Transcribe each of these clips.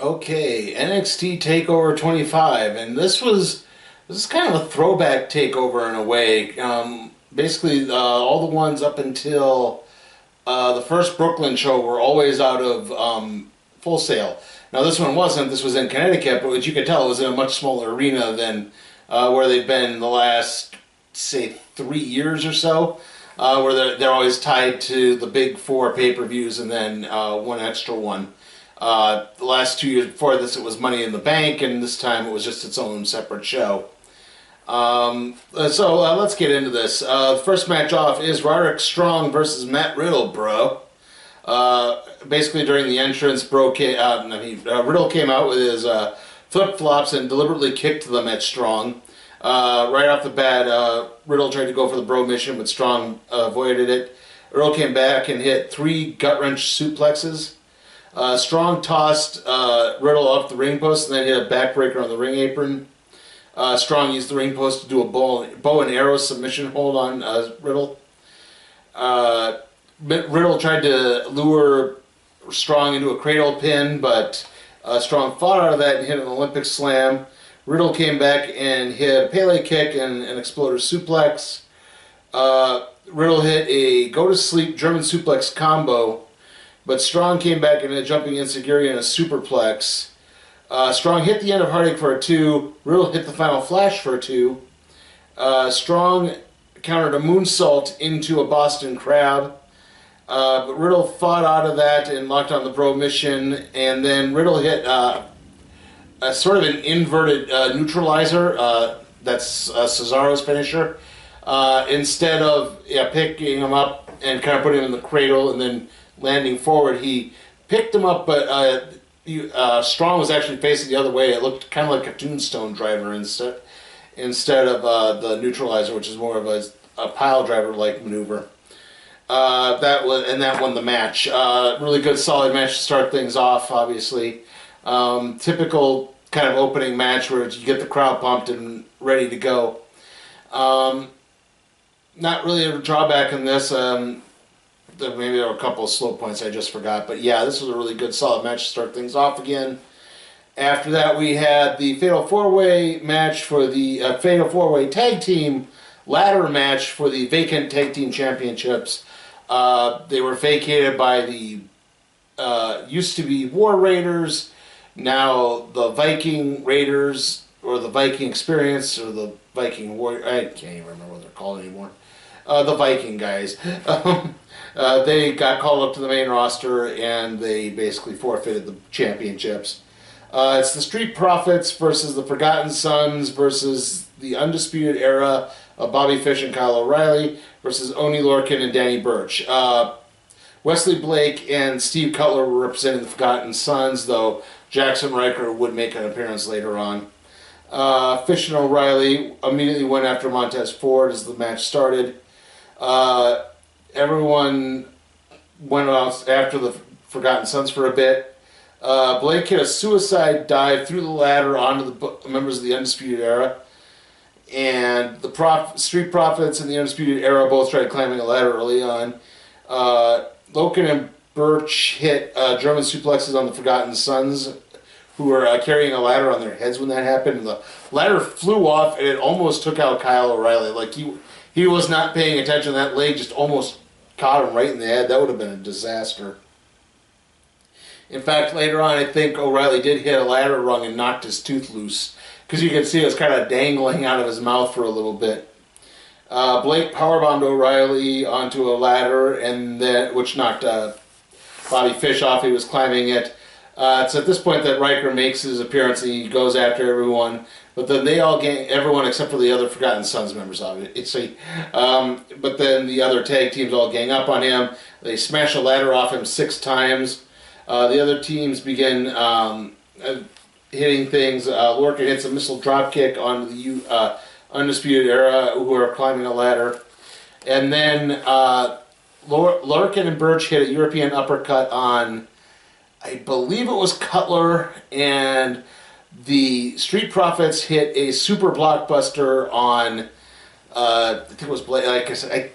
Okay, NXT TakeOver 25, and this is kind of a throwback takeover in a way. Basically, all the ones up until the first Brooklyn show were always out of Full Sail. Now this one wasn't. This was in Connecticut, but as you could tell, it was in a much smaller arena than where they've been the last, say, 3 years or so. Where they're always tied to the big four pay-per-views and then one extra one. The last 2 years before this, it was Money in the Bank, and this time it was just its own separate show. Let's get into this. The first match off is Roderick Strong versus Matt Riddle, bro. Basically, during the entrance, Riddle came out with his flip-flops and deliberately kicked them at Strong. Right off the bat, Riddle tried to go for the bro mission, but Strong avoided it. Riddle came back and hit 3 gut-wrench suplexes. Strong tossed Riddle off the ring post and then hit a backbreaker on the ring apron. Strong used the ring post to do a bow and arrow submission hold on Riddle. Riddle tried to lure Strong into a cradle pin, but Strong fought out of that and hit an Olympic slam. Riddle came back and hit a Pele kick and an exploder suplex. Riddle hit a go-to-sleep German suplex combo, but Strong came back and hit a jumping enziguri and a superplex. Strong hit the end of Heartache for a 2. Riddle hit the final flash for a 2. Strong countered a moonsault into a Boston Crab. But Riddle fought out of that and locked on the bro mission. And then Riddle hit a sort of an inverted neutralizer. That's Cesaro's finisher. Instead of picking him up and kind of putting him in the cradle and then landing forward, he picked him up, but Strong was actually facing the other way. It looked kind of like a tombstone driver instead of the neutralizer, which is more of a pile driver like maneuver. That won the match. Really good, solid match to start things off. Obviously, typical kind of opening match where you get the crowd pumped and ready to go. Not really a drawback in this. Maybe there were a couple of slow points I just forgot, but yeah, this was a really good, solid match to start things off again. After that, we had the Fatal 4-Way match for the Fatal 4-Way Tag Team ladder match for the vacant Tag Team Championships. They were vacated by the used to be War Raiders, now the Viking Raiders, or the Viking Experience, or the Viking War. I can't even remember what they're called anymore. The Viking guys. They got called up to the main roster and they basically forfeited the championships. It's the Street Profits versus the Forgotten Sons versus the Undisputed Era of Bobby Fish and Kyle O'Reilly versus Oney Lorcan and Danny Burch. Wesley Blake and Steve Cutler were representing the Forgotten Sons, though Jackson Riker would make an appearance later on. Fish and O'Reilly immediately went after Montez Ford as the match started. Everyone went out after the Forgotten Sons for a bit. Blake hit a suicide dive through the ladder onto the members of the Undisputed Era. And the Street Profits and the Undisputed Era both tried climbing a ladder early on. Lorcan and Burch hit German suplexes on the Forgotten Sons, who were carrying a ladder on their heads when that happened. And the ladder flew off and it almost took out Kyle O'Reilly. Like he was not paying attention. That leg just almost caught him right in the head. That would have been a disaster. In fact, later on, I think O'Reilly did hit a ladder rung and knocked his tooth loose, because you can see it was kind of dangling out of his mouth for a little bit. Blake powerbombed O'Reilly onto a ladder, and which knocked Bobby Fish off. He was climbing it. It's at this point that Riker makes his appearance and he goes after everyone. But then they all gang, everyone except for the other Forgotten Sons members, obviously. But then the other tag teams all gang up on him. They smash a ladder off him 6 times. The other teams begin hitting things. Lorcan hits a missile dropkick on the Undisputed Era, who are climbing a ladder. And then Lorcan and Burch hit a European uppercut on, I believe it was Cutler, and the Street Profits hit a super blockbuster on, I think it was Blake. Like I said,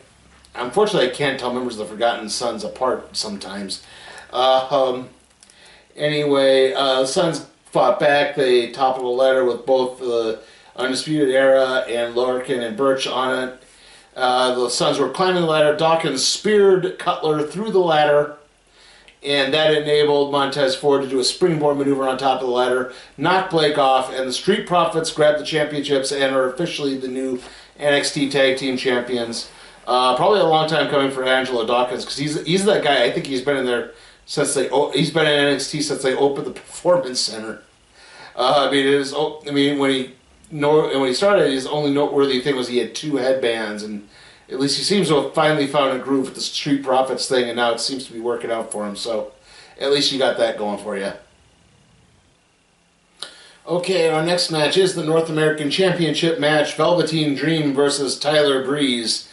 Unfortunately, I can't tell members of the Forgotten Sons apart sometimes. Anyway, the Suns fought back. They toppled the ladder with both the Undisputed Era and Larkin and Birch on it. The Suns were climbing the ladder. Dawkins speared Cutler through the ladder, and that enabled Montez Ford to do a springboard maneuver on top of the ladder, knock Blake off, and the Street Profits grabbed the championships and are officially the new NXT Tag Team Champions. Probably a long time coming for Angelo Dawkins, because he's that guy. I think he's been in there since he's been in NXT since they opened the Performance Center. When he started, his only noteworthy thing was he had 2 headbands, and at least he seems to have finally found a groove with the Street Profits thing, and now it seems to be working out for him. So at least you got that going for you. Okay, our next match is the North American Championship match, Velveteen Dream versus Tyler Breeze.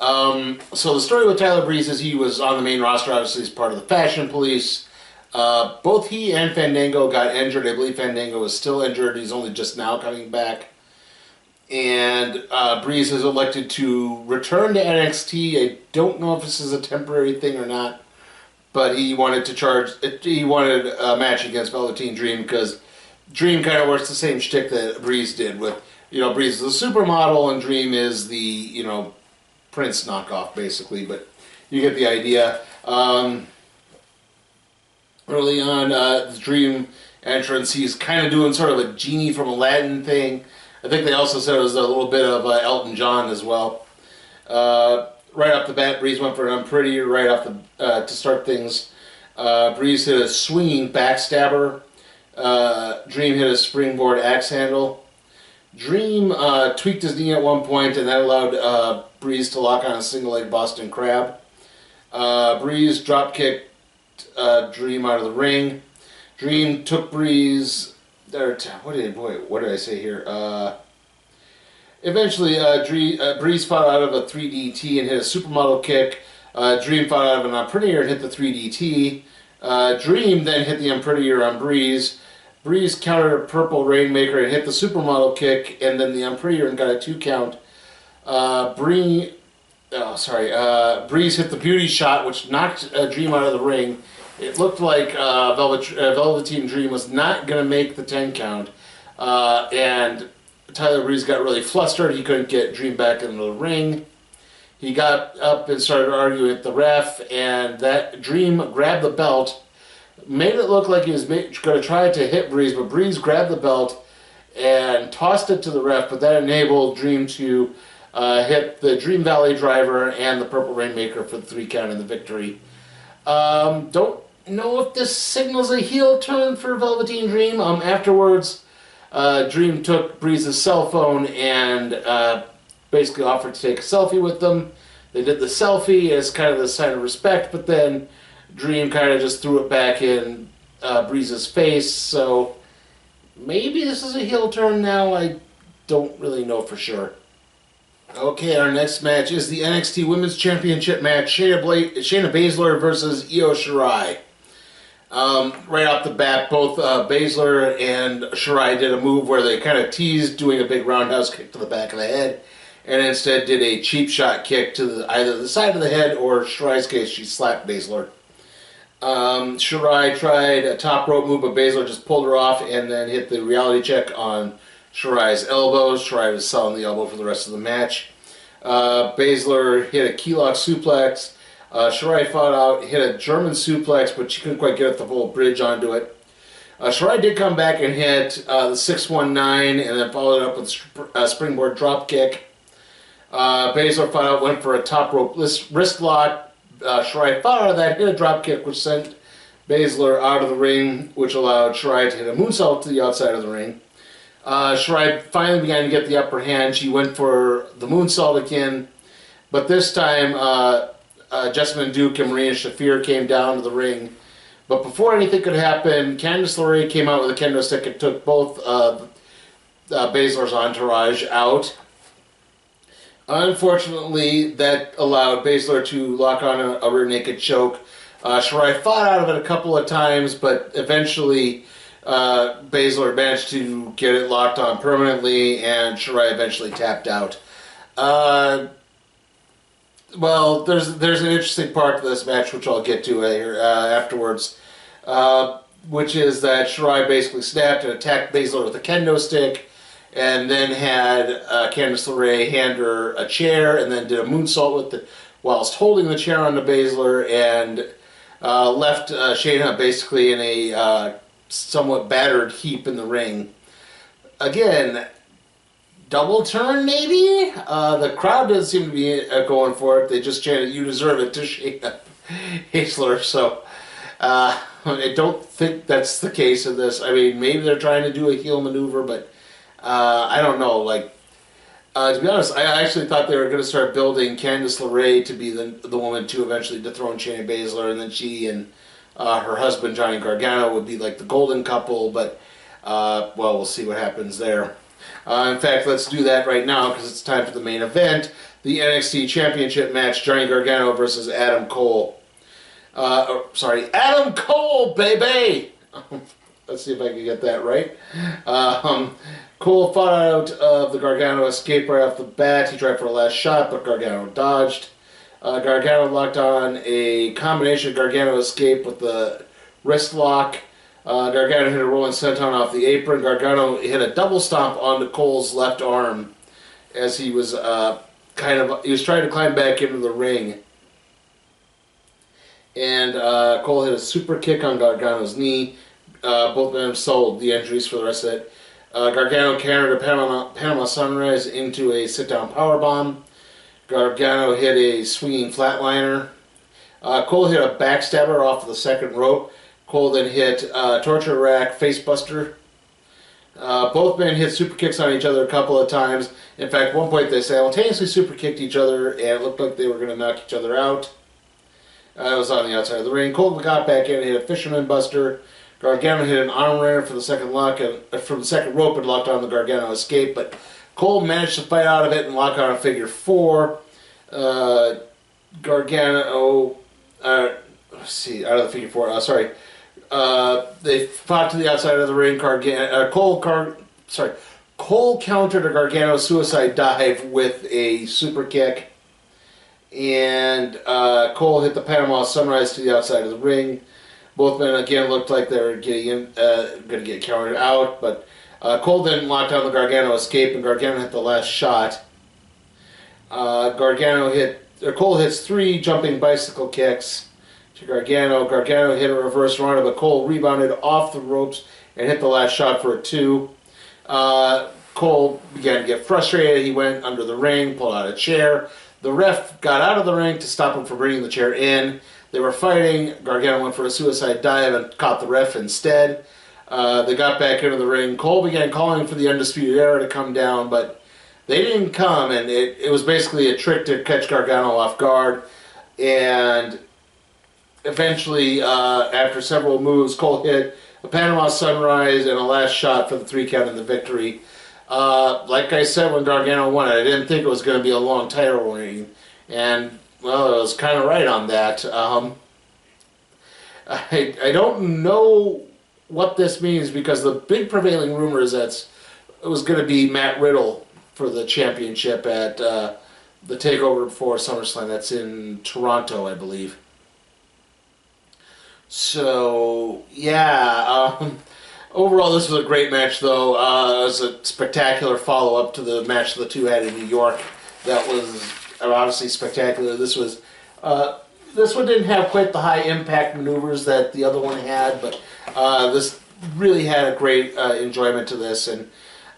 So the story with Tyler Breeze is he was on the main roster, obviously, as part of the Fashion Police. Both he and Fandango got injured. I believe Fandango is still injured. He's only just now coming back. And Breeze has elected to return to NXT. I don't know if this is a temporary thing or not, but he wanted a match against Velveteen Dream, because Dream kind of works the same shtick that Breeze did with, Breeze is a supermodel and Dream is the, Prince knockoff, basically, but you get the idea. Early on, the Dream entrance, he's kind of doing sort of a genie from Aladdin thing. I think they also said it was a little bit of Elton John as well. Right off the bat, Breeze went for an Unprettier right off to start things. Breeze hit a swinging backstabber. Dream hit a springboard axe handle. Dream tweaked his knee at one point, and that allowed Breeze to lock on a single leg Boston Crab. Breeze drop kicked Dream out of the ring. Dream took Breeze. What did I say here? Eventually, Breeze fought out of a 3DT and hit a supermodel kick. Dream fought out of an Unprettier and hit the 3DT. Dream then hit the Unprettier on Breeze. Breeze countered a purple Rainmaker and hit the supermodel kick, and then the Unprettier and got a 2 count. Breeze hit the beauty shot, which knocked Dream out of the ring. It looked like Velveteen Dream was not going to make the 10 count, and Tyler Breeze got really flustered. He couldn't get Dream back into the ring. He got up and started arguing with the ref, and that Dream grabbed the belt, made it look like he was going to try to hit Breeze, but Breeze grabbed the belt and tossed it to the ref, but that enabled Dream to hit the Dream Valley Driver and the Purple Rainmaker for the 3 count and the victory. Don't know if this signals a heel turn for Velveteen Dream. Afterwards, Dream took Breeze's cell phone and basically offered to take a selfie with them. They did the selfie as kind of a sign of respect, but then Dream kind of just threw it back in Breeze's face. So maybe this is a heel turn now. I don't really know for sure. Okay, our next match is the NXT Women's Championship match, Shayna Baszler versus Io Shirai. Right off the bat, both Baszler and Shirai did a move where they kind of teased doing a big roundhouse kick to the back of the head, and instead did a cheap shot kick to either the side of the head, or Shirai's case, she slapped Baszler. Shirai tried a top rope move, but Baszler just pulled her off and then hit the reality check on Shirai's elbows. Shirai was selling the elbow for the rest of the match. Baszler hit a key lock suplex. Shirai fought out, hit a German suplex, but she couldn't quite get the full bridge onto it. Shirai did come back and hit the 619 and then followed it up with a springboard drop kick. Baszler fought out, went for a top rope wrist lock. Shirai fought out of that, hit a drop kick, which sent Baszler out of the ring, which allowed Shirai to hit a moonsault to the outside of the ring. Shirai finally began to get the upper hand. She went for the moonsault again, but this time Jessamine Duke and Marina Shafir came down to the ring. But before anything could happen, Candice LeRae came out with a kendo stick and took both Baszler's entourage out. Unfortunately, that allowed Baszler to lock on a rear naked choke. Shirai fought out of it a couple of times, but eventually Baszler managed to get it locked on permanently, and Shirai eventually tapped out. Well, there's an interesting part to this match, which I'll get to here afterwards. which is that Shirai basically snapped and attacked Baszler with a kendo stick, and then had Candice LeRae hand her a chair, and then did a moonsault with whilst holding the chair onto Baszler, and left Shayna basically in a somewhat battered heap in the ring. Again, double turn maybe? The crowd doesn't seem to be going for it. They just chanted, "You deserve it," to Shayna Baszler, so I don't think that's the case of this. I mean, maybe they're trying to do a heel maneuver, but I don't know. Like, to be honest, I actually thought they were going to start building Candice LeRae to be the woman to eventually dethrone Shayna Baszler, and then she and her husband Johnny Gargano would be like the golden couple. But well, we'll see what happens there. In fact, let's do that right now because it's time for the main event, the NXT Championship match: Johnny Gargano versus Adam Cole. Sorry, Adam Cole, baby! Let's see if I can get that right. Cole fought out of the Gargano escape right off the bat. He tried for a last shot, but Gargano dodged. Gargano locked on a combination Gargano escape with the wrist lock. Gargano hit a rolling senton off the apron. Gargano hit a double stomp onto Cole's left arm as he was he was trying to climb back into the ring. And Cole hit a super kick on Gargano's knee. Both men sold the entries for the rest of it. Gargano countered a Panama Sunrise into a sit-down powerbomb. Gargano hit a swinging flatliner. Cole hit a backstabber off of the second rope. Cole then hit torture rack facebuster. Both men hit super kicks on each other a couple of times. In fact, at one point they simultaneously super kicked each other, and it looked like they were going to knock each other out. It was on the outside of the ring. Cole got back in and hit a fisherman buster. Gargano hit an arm runner for the second lock from the second rope and locked on the Gargano escape, but Cole managed to fight out of it and lock on a figure four. Gargano, let's see, out of the figure four. They fought to the outside of the ring. Cole countered a Gargano suicide dive with a super kick, and Cole hit the Panama Sunrise to the outside of the ring. Both men again looked like they were going to get countered out, but Cole then locked down the Gargano escape, and Gargano hit the last shot. Cole hits 3 jumping bicycle kicks to Gargano. Gargano hit a reverse runner, but Cole rebounded off the ropes and hit the last shot for a 2. Cole began to get frustrated. He went under the ring, pulled out a chair. The ref got out of the ring to stop him from bringing the chair in. They were fighting. Gargano went for a suicide dive and caught the ref instead. They got back into the ring. Cole began calling for the Undisputed Era to come down, but they didn't come, and it was basically a trick to catch Gargano off guard. And eventually, after several moves, Cole hit a Panama Sunrise and a last shot for the 3 count and the victory. Like I said when Gargano won it, I didn't think it was going to be a long title reign, and well, I was kind of right on that. I don't know what this means because the big prevailing rumor is that it was going to be Matt Riddle for the championship at the TakeOver before SummerSlam. That's in Toronto, I believe. So, yeah. Overall, this was a great match, though. It was a spectacular follow-up to the match the two had in New York. That was obviously spectacular. This one didn't have quite the high impact maneuvers that the other one had, but this really had a great enjoyment to this. And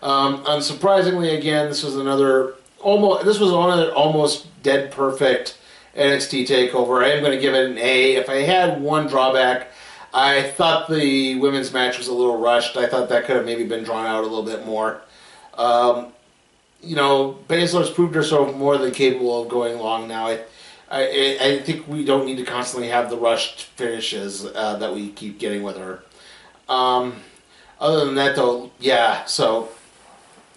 unsurprisingly, again, this was another almost dead perfect NXT TakeOver. I am going to give it an A. If I had one drawback, I thought the women's match was a little rushed. I thought that could have maybe been drawn out a little bit more. Baszler's proved herself more than capable of going long now. I think we don't need to constantly have the rushed finishes that we keep getting with her. Other than that, though, yeah. So,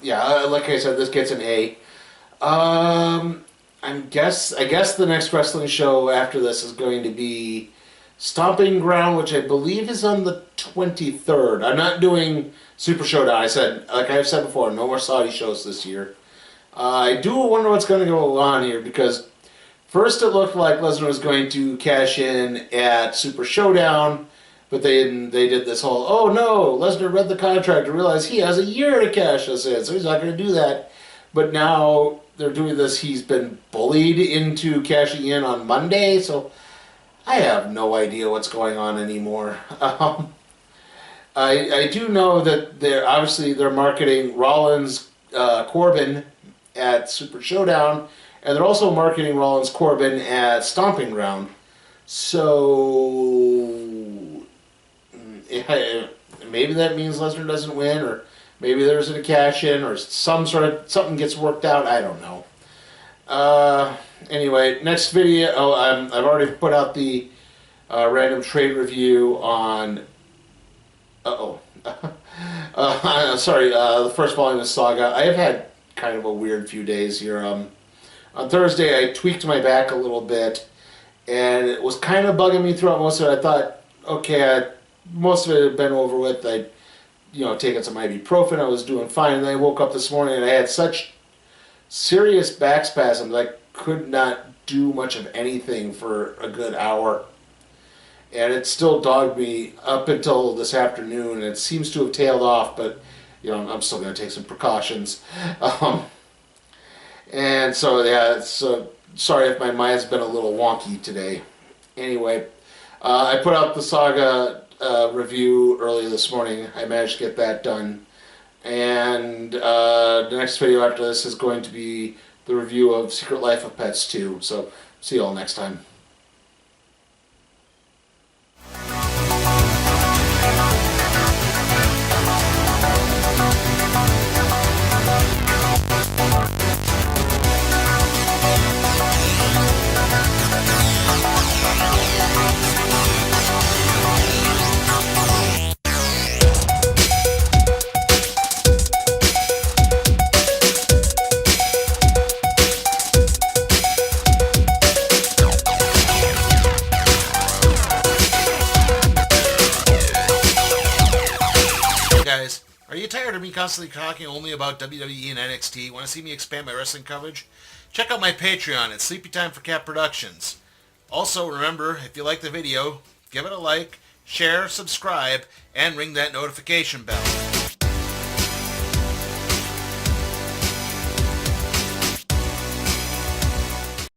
yeah, like I said, this gets an A. I guess the next wrestling show after this is going to be Stomping Ground, which I believe is on the 23rd. I'm not doing Super Showdown. Like I've said before, no more Saudi shows this year. I do wonder what's going to go on here, because first it looked like Lesnar was going to cash in at Super Showdown, But they did this whole, oh no, Lesnar read the contract and realized he has a year to cash us in, so he's not going to do that. But now they're doing this. He's been bullied into cashing in on Monday, so I have no idea what's going on anymore. I do know that they're marketing Rollins Corbin at Super Showdown, and they're also marketing Rollins Corbin at Stomping Ground. So maybe that means Lesnar doesn't win, or maybe there's a cash in, or something gets worked out. I don't know. Anyway, next video. Oh, I've already put out the random trade review on. Sorry. The first volume of Saga. I have had kind of a weird few days here. On Thursday, I tweaked my back a little bit, and it was kind of bugging me throughout most of it. I thought, okay, most of it had been over with. I'd taken some ibuprofen. I was doing fine, and then I woke up this morning and I had such serious back spasms I could not do much of anything for a good hour. And it still dogged me up until this afternoon, and it seems to have tailed off, but I'm still going to take some precautions. And so, yeah, so sorry if my mind's been a little wonky today. Anyway, I put out the Saga review earlier this morning. I managed to get that done. And the next video after this is going to be the review of Secret Life of Pets 2. So, see you all next time. Guys, are you tired of me constantly talking only about WWE and NXT? Want to see me expand my wrestling coverage? Check out my Patreon at Sleepy Time for Cat Productions. Also, remember, if you like the video, give it a like, share, subscribe, and ring that notification bell.